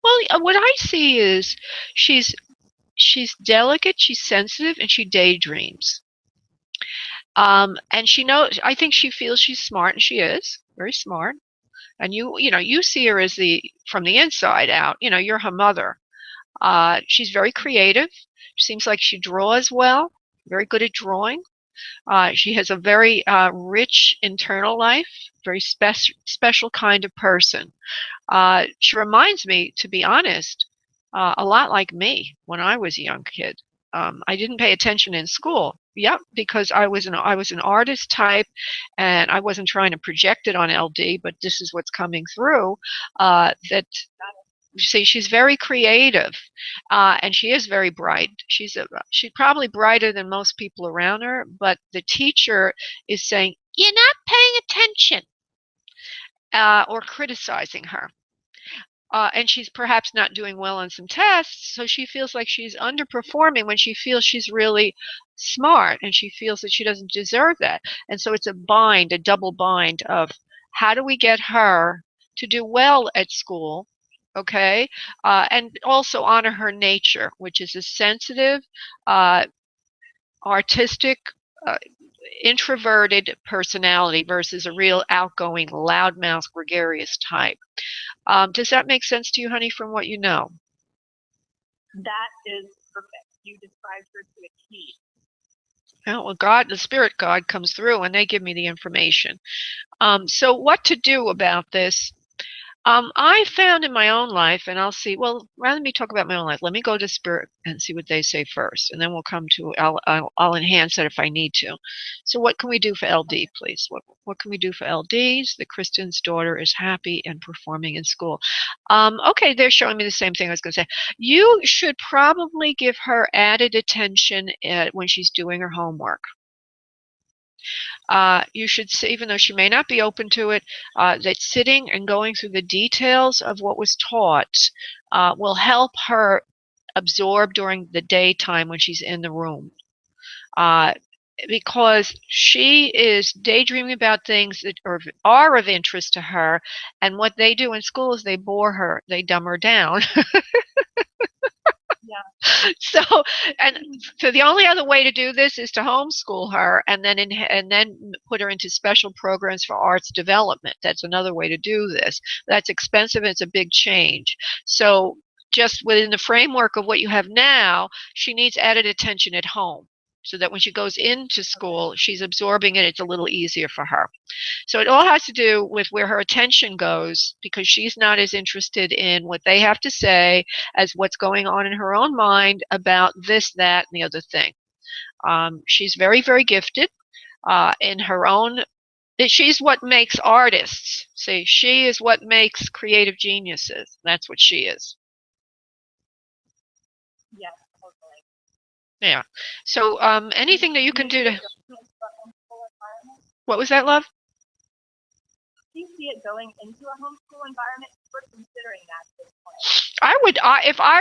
Speaker 2: Well, what I see is she's delicate, she's sensitive, and she daydreams. And she knows, I think she feels she's smart, and she is very smart. And you see her as from the inside out, you're her mother. She's very creative. Seems like she draws well, very good at drawing. She has a very rich internal life, very special kind of person. She reminds me, to be honest, a lot like me when I was a young kid. I didn't pay attention in school. Yep, because I was an artist type, and I wasn't trying to project it on LD, but this is what's coming through. That See, she's very creative, and she is very bright. She's probably brighter than most people around her. But the teacher is saying, "You're not paying attention," or criticizing her. And she's perhaps not doing well on some tests, so she feels like she's underperforming when she feels she's really smart, and she feels that she doesn't deserve that. And so it's a double bind of how do we get her to do well at school, okay, and also honor her nature, which is a sensitive, uh, artistic, uh, introverted personality versus a real outgoing, loudmouth, gregarious type. Does that make sense to you, honey, from what you know?
Speaker 3: That is perfect. You described her to a T.
Speaker 2: Oh, well, the spirit God comes through, and they give me the information. So what to do about this? I found in my own life, and I'll see, well, rather than me talk about my own life, let me go to Spirit and see what they say first, and then we'll come to, I'll enhance it if I need to. So what can we do for LD, please? What can we do for LDs? The Christian's daughter is happy and performing in school. Okay, they're showing me the same thing I was going to say. You should probably give her added attention when she's doing her homework. You should see, even though she may not be open to it, that sitting and going through the details of what was taught will help her absorb during the daytime when she's in the room. Because she is daydreaming about things that are of interest to her, and what they do in school is they bore her, they dumb her down.
Speaker 3: Yeah.
Speaker 2: So the only other way to do this is to homeschool her, and then put her into special programs for arts development. That's another way to do this. That's expensive, and it's a big change. So just within the framework of what you have now, she needs added attention at home, so that when she goes into school, she's absorbing it. It's a little easier for her. So it all has to do with where her attention goes, because she's not as interested in what they have to say as what's going on in her own mind about this, that, and the other thing. She's very, very gifted in her own. She's what makes artists. See, she is what makes creative geniuses. That's what she is.
Speaker 3: Yes, totally.
Speaker 2: Yeah. So anything that you can do to. What was that, love?
Speaker 3: Do you see it going into a homeschool environment? We're considering that at this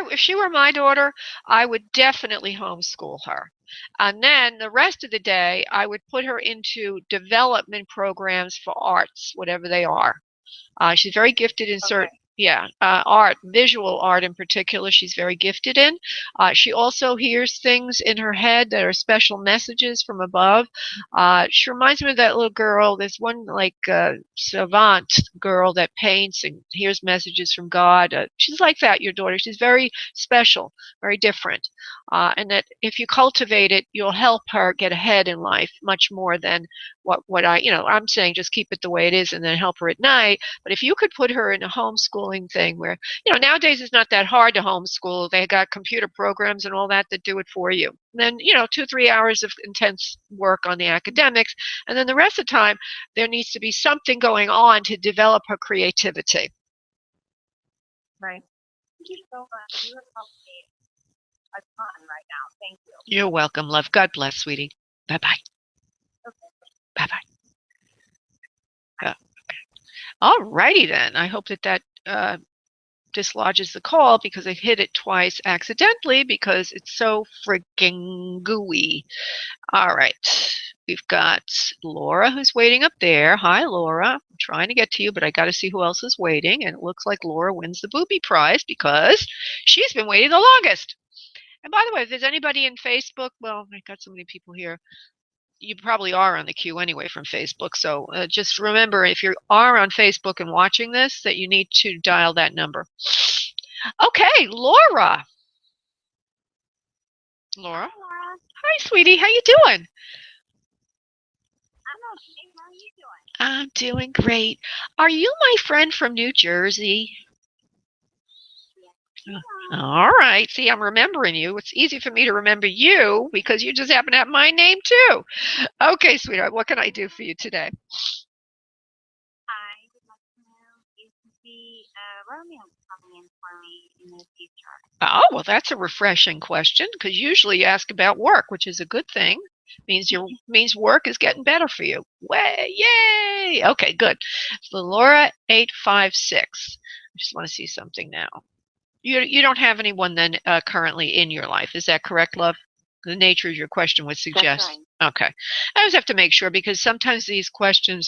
Speaker 3: point.
Speaker 2: If she were my daughter, I would definitely homeschool her. And then the rest of the day, I would put her into development programs for arts, whatever they are. She's very gifted in certain, art, visual art in particular, she's very gifted in. She also hears things in her head that are special messages from above. She reminds me of that little girl. There's one savant girl that paints and hears messages from God. She's like that, your daughter. She's very special, very different. And that if you cultivate it, you'll help her get ahead in life much more than what I'm saying, just keep it the way it is and then help her at night. But if you could put her in a homeschooling thing where, nowadays it's not that hard to homeschool. They got computer programs and all that do it for you. And then, 2-3 hours of intense work on the academics. And then the rest of the time, there needs to be something going on to develop her creativity.
Speaker 3: Right. Thank you so much. You have helped me a ton right now. Thank you.
Speaker 2: You're welcome, love. God bless, sweetie. Bye-bye.
Speaker 3: Okay.
Speaker 2: Bye-bye. Okay. All righty then. I hope that dislodges the call, because I hit it twice accidentally because it's so freaking gooey. All right. We've got Laura who's waiting up there. Hi, Laura. I'm trying to get to you, but I got to see who else is waiting. And it looks like Laura wins the booby prize because she's been waiting the longest. And by the way, if there's anybody in Facebook, well, I got so many people here. you probably are on the queue anyway from Facebook. So just remember, if you are on Facebook and watching this, that you need to dial that number. Okay, Laura. Laura?
Speaker 3: Hi, Laura.
Speaker 2: Hi, sweetie. How you doing?
Speaker 3: I'm okay. How are you doing?
Speaker 2: I'm doing great. Are you my friend from New Jersey?
Speaker 3: Yeah.
Speaker 2: All right. See, I'm remembering you. It's easy for me to remember you because you just happen to have my name too. Okay, sweetheart. What can I do for you today?
Speaker 3: I would like to know if the romance coming in for me in the future.
Speaker 2: Oh, well, that's a refreshing question because usually you ask about work, which is a good thing. Means work is getting better for you. Way, yay! Okay, good. So Laura 856. I just want to see something now. You don't have anyone then currently in your life, is that correct, love? The nature of your question would suggest.
Speaker 3: That's right.
Speaker 2: Okay, I always have to make sure because sometimes these questions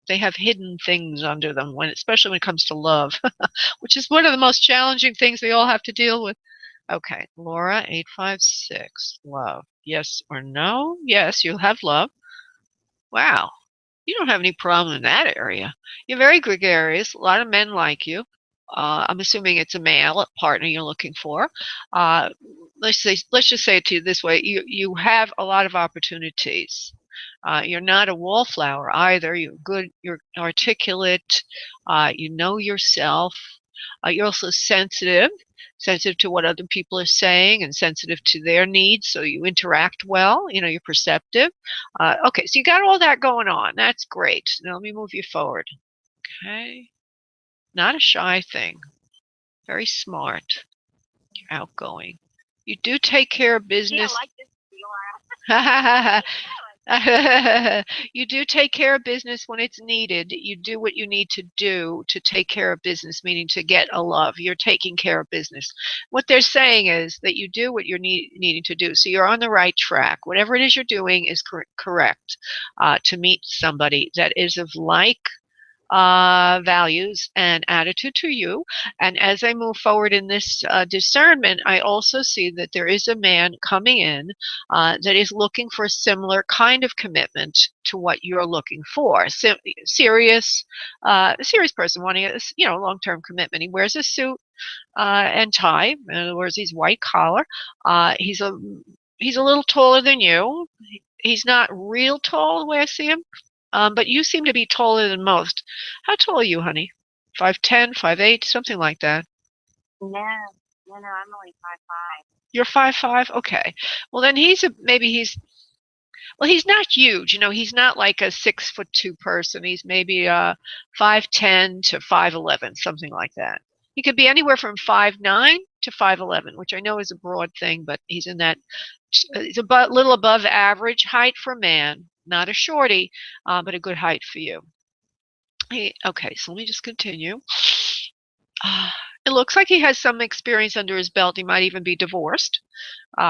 Speaker 2: they have hidden things under them especially when it comes to love, which is one of the most challenging things we all have to deal with. Okay, Laura 856, love. Yes or no? Yes, you'll have love. Wow, you don't have any problem in that area. You're very gregarious. A lot of men like you. I'm assuming it's a male partner you're looking for. Uh, let's just say it to you this way: you have a lot of opportunities. You're not a wallflower either. You're good. You're articulate. You know yourself. You're also sensitive to what other people are saying and sensitive to their needs. So you interact well. You know, you're perceptive. Okay, so you got all that going on. That's great. Now let me move you forward. Okay. Not a shy thing. Very smart. You're outgoing. You do take care of business.
Speaker 3: You don't like this, Laura.
Speaker 2: You do take care of business when it's needed. You do what you need to do to take care of business, meaning to get a love. You're taking care of business. What they're saying is that you do what you're needing to do. So you're on the right track. Whatever it is you're doing is correct to meet somebody that is of like values and attitude to you. And as I move forward in this discernment, I also see that there is a man coming in that is looking for a similar kind of commitment to what you're looking for. Serious person wanting a long-term commitment. He wears a suit and tie. In other words, he's white collar. He's a little taller than you. He's not real tall the way I see him. But you seem to be taller than most. How tall are you, honey? 5'10", 5'8", something like that.
Speaker 3: No, I'm only 5'5".
Speaker 2: You're 5'5"? Okay. Well, then he's not huge. You know, he's not like a 6'2" person. He's maybe 5'10" to 5'11", something like that. He could be anywhere from 5'9" to 5'11", which I know is a broad thing, but he's in that. He's a little above average height for a man. Not a shorty, but a good height for you. Okay, so let me just continue. It looks like he has some experience under his belt. He might even be divorced.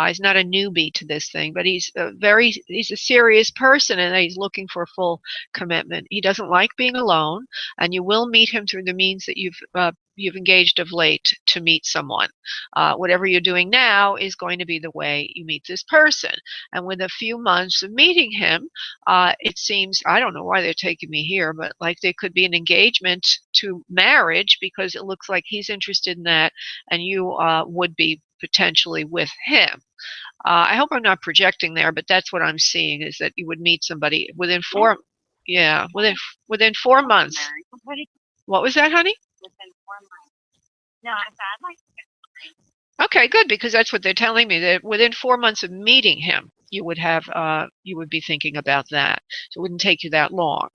Speaker 2: He's not a newbie to this thing, but he's a serious person and he's looking for a full commitment. He doesn't like being alone, and you will meet him through the means that you've engaged of late to meet someone. Whatever you're doing now is going to be the way you meet this person. And with a few months of meeting him, it seems, I don't know why they're taking me here, but like there could be an engagement to marriage because it looks like he's interested in that and you would be potentially with him. I hope I'm not projecting there, but that's what I'm seeing is that you would meet somebody within within 4 months. What was that, honey?
Speaker 3: Within 4 months. No, I said I'd like to get married.
Speaker 2: Okay, good, because that's what they're telling me, that within 4 months of meeting him, you would be thinking about that. So it wouldn't take you that long.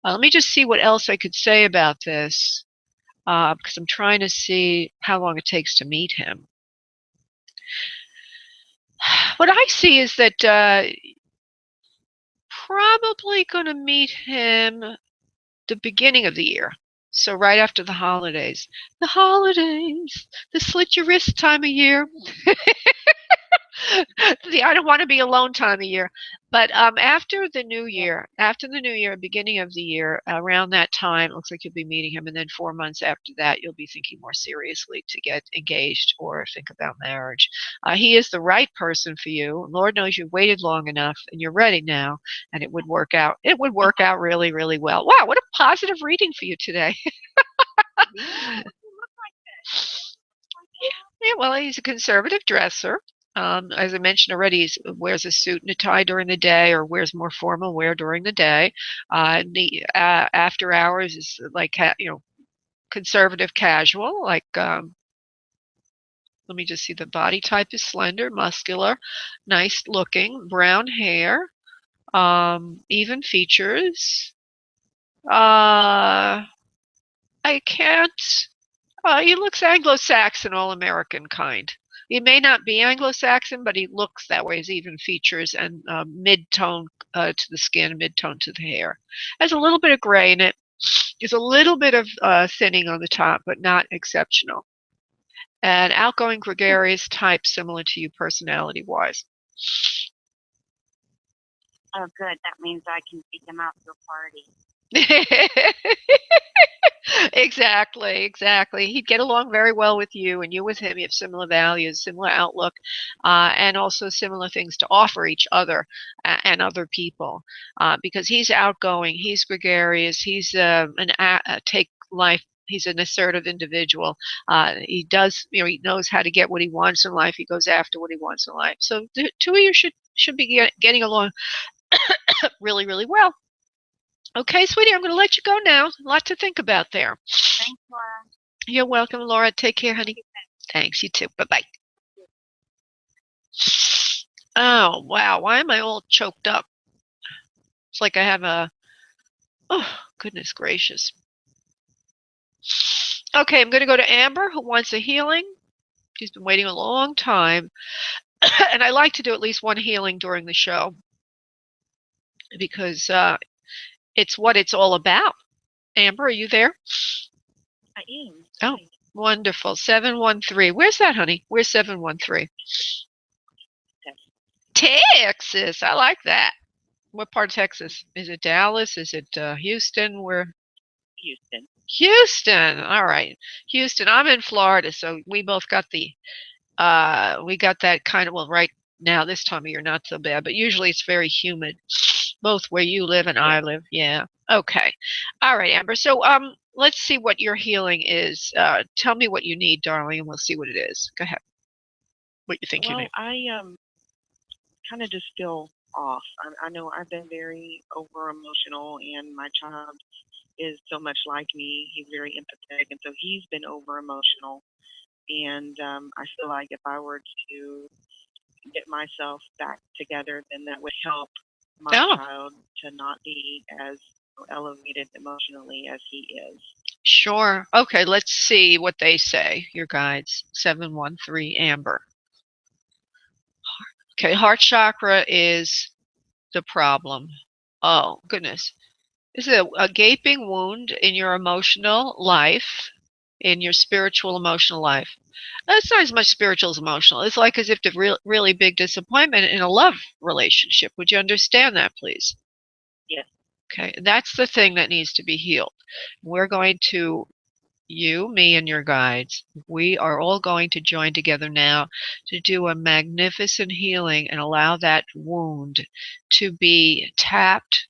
Speaker 2: Let me just see what else I could say about this, because I'm trying to see how long it takes to meet him. What I see is that probably going to meet him the beginning of the year. So right after the holidays. The holidays, the slit your wrist time of year. See, I don't want to be alone time of year. But after the new year, beginning of the year, around that time, it looks like you'll be meeting him. And then 4 months after that, you'll be thinking more seriously to get engaged or think about marriage. He is the right person for you. Lord knows you've waited long enough and you're ready now. And it would work out. It would work out really, really well. Wow, what a positive reading for you today.
Speaker 3: Yeah, what do you look like this?
Speaker 2: Yeah, well, he's a conservative dresser. As I mentioned already, he wears a suit and a tie during the day, or wears more formal wear during the day. The after hours is like conservative casual. Like, let me just see. The body type is slender, muscular, nice looking, brown hair, even features. I can't. He looks Anglo-Saxon, all-American kind. He may not be Anglo-Saxon, but he looks that way. His even features and mid-tone to the skin, mid-tone to the hair. Has a little bit of gray in it. There's a little bit of thinning on the top, but not exceptional. And outgoing, gregarious type, similar to you personality-wise.
Speaker 3: Oh, good. That means I can take him out to a party.
Speaker 2: Exactly. He'd get along very well with you, and you with him. You have similar values, similar outlook, and also similar things to offer each other and other people. Because he's outgoing, he's gregarious, he's take life. He's an assertive individual. He does, he knows how to get what he wants in life. He goes after what he wants in life. So the two of you should be getting along really, really well. Okay, sweetie, I'm going to let you go now. A lot to think about there.
Speaker 3: Thanks, Laura.
Speaker 2: You're welcome, Laura. Take care, honey. Thanks, you too. Bye-bye. Oh, wow. Why am I all choked up? It's like I have oh, goodness gracious. Okay, I'm going to go to Amber, who wants a healing. She's been waiting a long time. And I like to do at least one healing during the show because it's what it's all about. Amber, are you there?
Speaker 3: I am.
Speaker 2: Oh, wonderful. 713. Where's that, honey? Where's 713? Texas. I like that. What part of Texas? Is it Dallas? Is it Houston? Where?
Speaker 3: Houston.
Speaker 2: Houston. All right. Houston. I'm in Florida, so we both got we got that kind of, well, right now, this time of year, not so bad, but usually it's very humid, both where you live and I live. Yeah. Okay. All right, Amber. So, let's see what your healing is. Tell me what you need, darling, and we'll see what it is. Go ahead. What you think you need.
Speaker 4: I kind of just feel off. I know I've been very over emotional, and my child is so much like me. He's very empathetic, and so he's been over emotional. And I feel like if I were to get myself back together, then that would help my child to not be as elevated emotionally as he is.
Speaker 2: Sure. Okay, let's see what they say. Your guides, 713 Amber. Okay, heart chakra is the problem. Oh, goodness. This is a gaping wound in your emotional life, in your spiritual emotional life. It's not as much spiritual as emotional. It's like as if the really big disappointment in a love relationship. Would you understand that, please?
Speaker 4: Yes.
Speaker 2: Okay, that's the thing that needs to be healed. We're going to, you, me, and your guides, we are all going to join together now to do a magnificent healing and allow that wound to be tapped,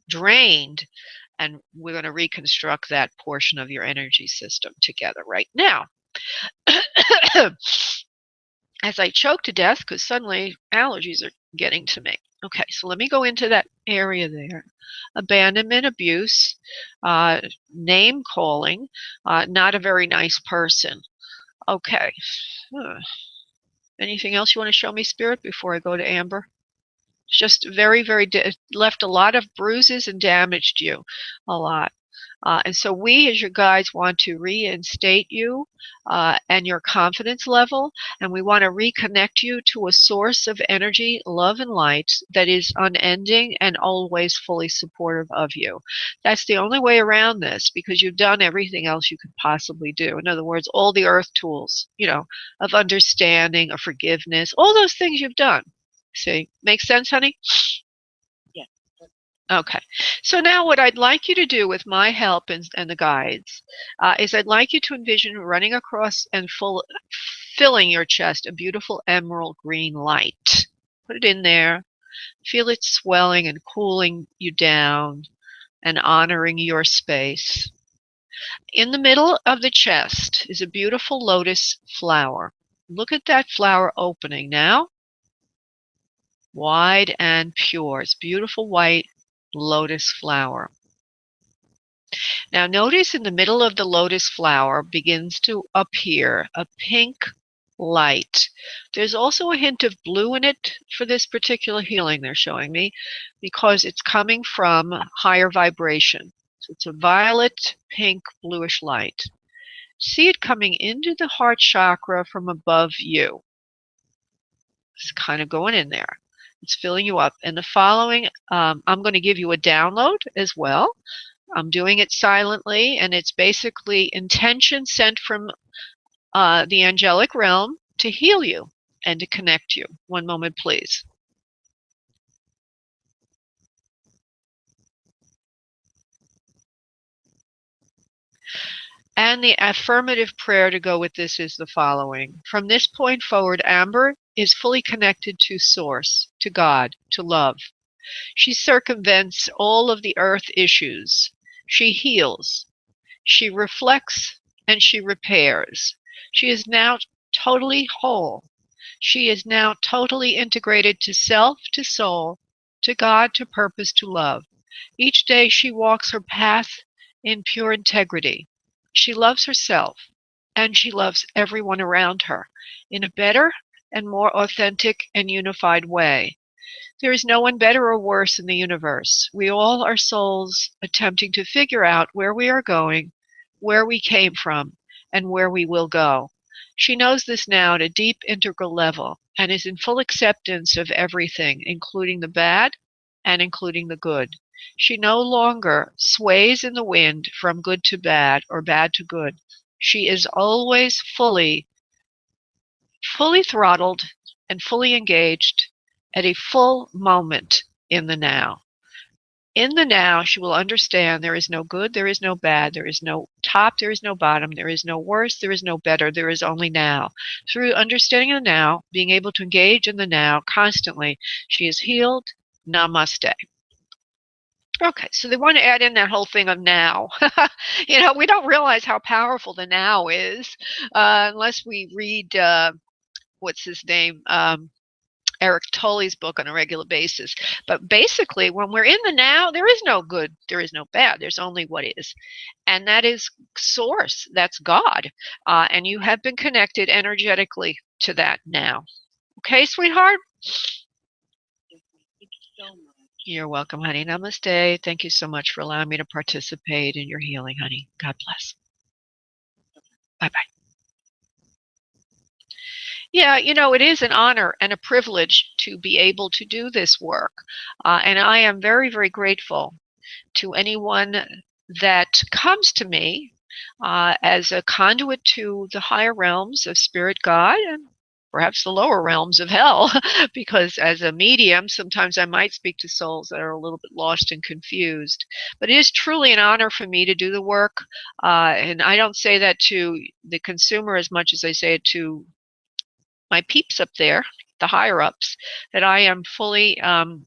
Speaker 2: drained, and we're going to reconstruct that portion of your energy system together right now. As I choke to death, because suddenly allergies are getting to me. Okay, so let me go into that area there. Abandonment, abuse, name calling, not a very nice person. Okay. Anything else you want to show me, Spirit, before I go to Amber? Just very, very, left a lot of bruises and damaged you a lot. And so we, as your guides, want to reinstate you and your confidence level, and we want to reconnect you to a source of energy, love, and light that is unending and always fully supportive of you. That's the only way around this, because you've done everything else you could possibly do. In other words, all the earth tools, of understanding, of forgiveness, all those things you've done. See, make sense, honey?
Speaker 4: Yes.
Speaker 2: Okay. So now what I'd like you to do with my help and the guides is I'd like you to envision running across and filling your chest a beautiful emerald green light. Put it in there. Feel it swelling and cooling you down and honoring your space. In the middle of the chest is a beautiful lotus flower. Look at that flower opening now. Wide and pure. It's beautiful white lotus flower. Now notice in the middle of the lotus flower begins to appear a pink light. There's also a hint of blue in it for this particular healing they're showing me, because it's coming from higher vibration. So it's a violet, pink, bluish light. See it coming into the heart chakra from above you. It's kind of going in there. It's filling you up. And the following, I'm going to give you a download as well. I'm doing it silently, and it's basically intention sent from the angelic realm to heal you and to connect you. One moment, please. And the affirmative prayer to go with this is the following. From this point forward, Amber is fully connected to Source, to God, to love. She circumvents all of the earth issues. She heals. She reflects and she repairs. She is now totally whole. She is now totally integrated to self, to soul, to God, to purpose, to love. Each day she walks her path in pure integrity. She loves herself, and she loves everyone around her in a better and more authentic and unified way. There is no one better or worse in the universe. We all are souls attempting to figure out where we are going, where we came from, and where we will go. She knows this now at a deep integral level and is in full acceptance of everything, including the bad and including the good. She no longer sways in the wind from good to bad or bad to good. She is always fully throttled and fully engaged at a full moment in the now. In the now, she will understand there is no good, there is no bad, there is no top, there is no bottom, there is no worse, there is no better, there is only now. Through understanding the now, being able to engage in the now constantly, she is healed. Namaste. Okay, so they want to add in that whole thing of now. We don't realize how powerful the now is unless we read, what's his name? Eric Tolle's book on a regular basis. But basically, when we're in the now, there is no good, there is no bad, there's only what is. And that is Source, that's God. And you have been connected energetically to that now. Okay, sweetheart?
Speaker 4: Thank you so much.
Speaker 2: You're welcome, honey. Namaste. Thank you so much for allowing me to participate in your healing, honey. God bless. Bye-bye. Yeah, it is an honor and a privilege to be able to do this work. And I am very, very grateful to anyone that comes to me as a conduit to the higher realms of spirit God and perhaps the lower realms of hell, because as a medium, sometimes I might speak to souls that are a little bit lost and confused. But it is truly an honor for me to do the work. And I don't say that to the consumer as much as I say it to my peeps up there, the higher ups, that I am fully humbled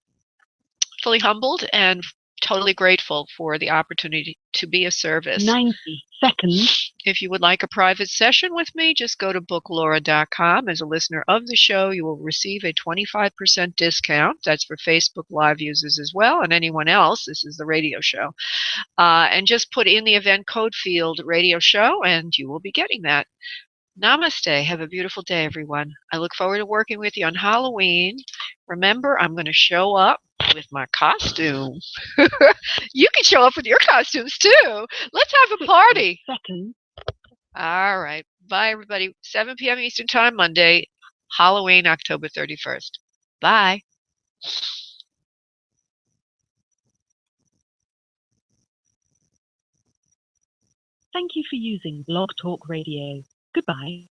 Speaker 2: and totally grateful for the opportunity to be of service.
Speaker 5: 90 seconds.
Speaker 2: If you would like a private session with me, just go to booklaura.com. As a listener of the show, you will receive a 25% discount. That's for Facebook Live users as well, and anyone else. This is the radio show. And just put in the event code field radio show, and you will be getting that. Namaste. Have a beautiful day, everyone. I look forward to working with you on Halloween. Remember, I'm going to show up with my costume. You can show up with your costumes too. Let's have a party.
Speaker 5: Seconds.
Speaker 2: All right. Bye, everybody. 7 p.m. Eastern Time, Monday, Halloween, October 31st. Bye.
Speaker 5: Thank you for using Blog Talk Radio. Goodbye.